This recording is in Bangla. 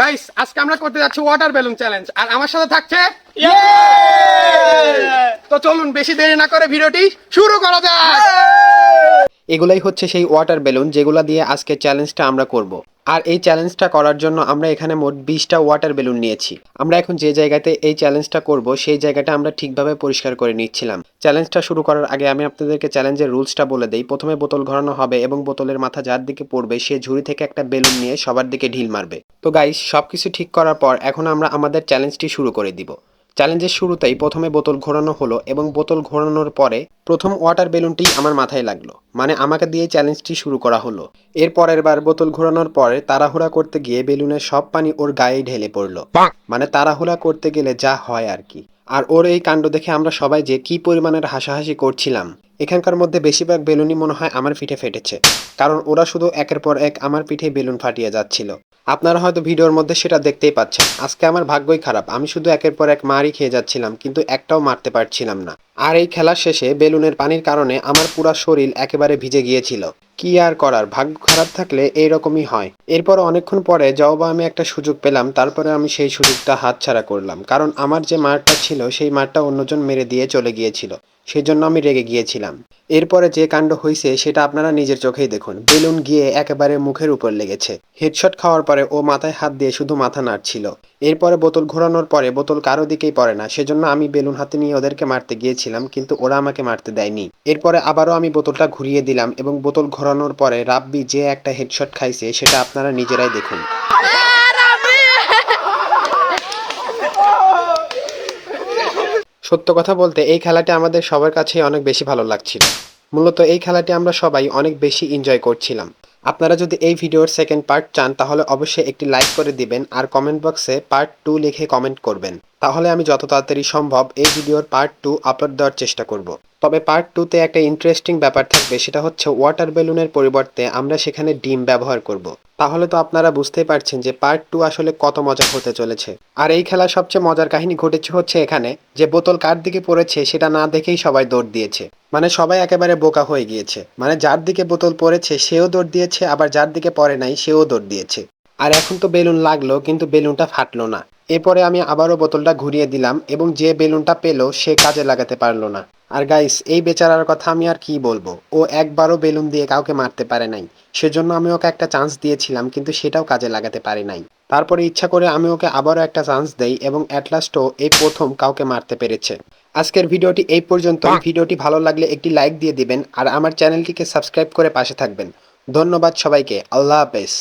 গাইস আজকে আমরা করতে যাচ্ছি ওয়াটার বেলুন চ্যালেঞ্জ, আর আমার সাথে থাকছে তো চলুন বেশি দেরি না করে ভিডিওটি শুরু করা যাক। এগুলাই হচ্ছে সেই ওয়াটার বেলুন যেগুলা দিয়ে আজকে চ্যালেঞ্জটা আমরা করব। আর এই চ্যালেঞ্জটা করার জন্য আমরা এখানে মোট 20টা ওয়াটার বেলুন নিয়েছি। আমরা এখন যে জায়গাতে এই চ্যালেঞ্জটা করব সেই জায়গাটা আমরা ঠিকভাবে পরিষ্কার করে নিচ্ছিলাম। চ্যালেঞ্জটা শুরু করার আগে আমি আপনাদেরকে চ্যালেঞ্জের রুলসটা বলে দেই। প্রথমে বোতল ঘোরানো হবে এবং বোতলের মাথা যার দিকে পড়বে সে ঝুড়ি থেকে একটা বেলুন নিয়ে সবার দিকে ঢিল মারবে। তো গাইস সবকিছু ঠিক করার পর এখন আমরা আমাদের চ্যালেঞ্জটি শুরু করে দিব। চ্যালেঞ্জের শুরুতেই প্রথমে বোতল ঘোরানো হলো এবং বোতল ঘোরানোর পরে প্রথম ওয়াটার বেলুনটি আমার মাথায় লাগলো, মানে আমাকে দিয়ে চ্যালেঞ্জটি শুরু করা হলো। এর পরের বার বোতল ঘোরানোর পরে তাড়াহুড়া করতে গিয়ে বেলুনের সব পানি ওর গায়ে ঢেলে পড়লো, মানে তাড়াহুড়া করতে গেলে যা হয় আর কি। আর ওর এই কাণ্ড দেখে আমরা সবাই যে কি পরিমাণের হাসাহাসি করছিলাম। এখানকার মধ্যে বেশিরভাগ বেলুনই মনে হয় আমার পিঠে ফেটেছে, কারণ ওরা শুধু একের পর এক আমার পিঠে বেলুন ফাটিয়ে যাচ্ছিল। আপনারা হয়তো ভিডিওর মধ্যে সেটা দেখতেই পাচ্ছেন। আজকে আমার ভাগ্যই খারাপ, আমি শুধু একের পর এক মারই খেয়ে যাচ্ছিলাম, কিন্তু একটাও মারতে পারছিলাম না। আর এই খেলার শেষে বেলুনের পানির কারণে আমার পুরো শরীর একেবারে ভিজে গিয়েছিল। কি আর করার, ভাগ্য খারাপ থাকলে এইরকমই হয়। এরপর অনেকক্ষণ পরে যওবা আমি একটা সুযোগ পেলাম, তারপরে আমি সেই সুযোগটা হাতছাড়া করলাম, কারণ আমার যে মারটা ছিল সেই মারটা অন্যজন মেরে দিয়ে চলে গিয়েছিল, সেই জন্য আমি রেগে গিয়েছিলাম। এরপরে যে কাণ্ড হয়েছে সেটা আপনারা নিজের চোখেই দেখুন। বেলুন গিয়ে একেবারে মুখের উপর লেগেছে। হেডশট খাওয়ার পরে ও মাথায় হাত দিয়ে শুধু মাথা নাড়ছিল। এরপরে বোতল ঘোরানোর পরে বোতল কারো দিকেই পড়ে না, সেজন্য আমি বেলুন হাতে নিয়ে ওদেরকে মারতে গিয়েছিলাম, কিন্তু ওরা আমাকে মারতে দেয়নি। এরপরে আবারও আমি বোতলটা ঘুরিয়ে দিলাম এবং বোতল ঘোরানোর পরে রাব্বি যে একটা হেডশট খাইছে সেটা আপনারা নিজেরাই দেখুন। সত্য কথা বলতে এই খেলাটি আমাদের সবার কাছেই অনেক বেশি ভালো লাগছিল। মূলত এই খেলাটি আমরা সবাই অনেক বেশি এনজয় করছিলাম। আপনারা যদি এই ভিডিওর সেকেন্ড পার্ট চান তাহলে অবশ্যই একটি লাইক করে দিবেন আর কমেন্ট বক্সে পার্ট 2 লিখে কমেন্ট করবেন। তাহলে আমি যত তাড়াতাড়ি সম্ভব এই ভিডিওর পার্ট 2 আপলোড দেওয়ার চেষ্টা করব। তবে পার্ট 2তে একটা ইন্টারেস্টিং ব্যাপার থাকবে, সেটা হচ্ছে ওয়াটার বেলুনের পরিবর্তে আমরা সেখানে ডিম ব্যবহার করব। তাহলে তো আপনারা বুঝতেই পারছেন যে পার্ট 2 আসলে কত মজা হতে চলেছে। আর এই খেলার সবচেয়ে মজার কাহিনী ঘটেছে হচ্ছে এখানে, যে বোতল কার দিকে পড়েছে সেটা না দেখেই সবাই দৌড় দিয়েছে। মানে সবাই একেবারে বোকা হয়ে গিয়েছে, মানে যার দিকে বোতল পড়েছে সেও দৌড় দিয়েছে, আবার যার দিকে পড়ে নাই সেও দৌড় দিয়েছে। আর এখন তো বেলুন লাগলো কিন্তু বেলুনটা ফাটলো না। এরপরে আমি আবারও বোতলটা ঘুরিয়ে দিলাম এবং যে বেলুনটা পেলো সে কাজে লাগাতে পারলো না। আর গাইস এই বেচারার কথা আমি আর কি বলবো, ও একবারও বেলুন দিয়ে কাউকে মারতে পারে নাই। সেজন্য আমি ওকে একটা চান্স দিয়েছিলাম, কিন্তু সেটাও কাজে লাগাতে পারি নাই। তারপরে ইচ্ছা করে আমি ওকে আবারও একটা চান্স দেই এবং অ্যাট লাস্টও এই প্রথম কাউকে মারতে পেরেছে। আজকের ভিডিওটি এই পর্যন্ত। ভিডিওটি ভালো লাগলে একটি লাইক দিয়ে দিবেন আর আমার চ্যানেলটিকে সাবস্ক্রাইব করে পাশে থাকবেন। ধন্যবাদ সবাইকে, আল্লাহ হাফেজ।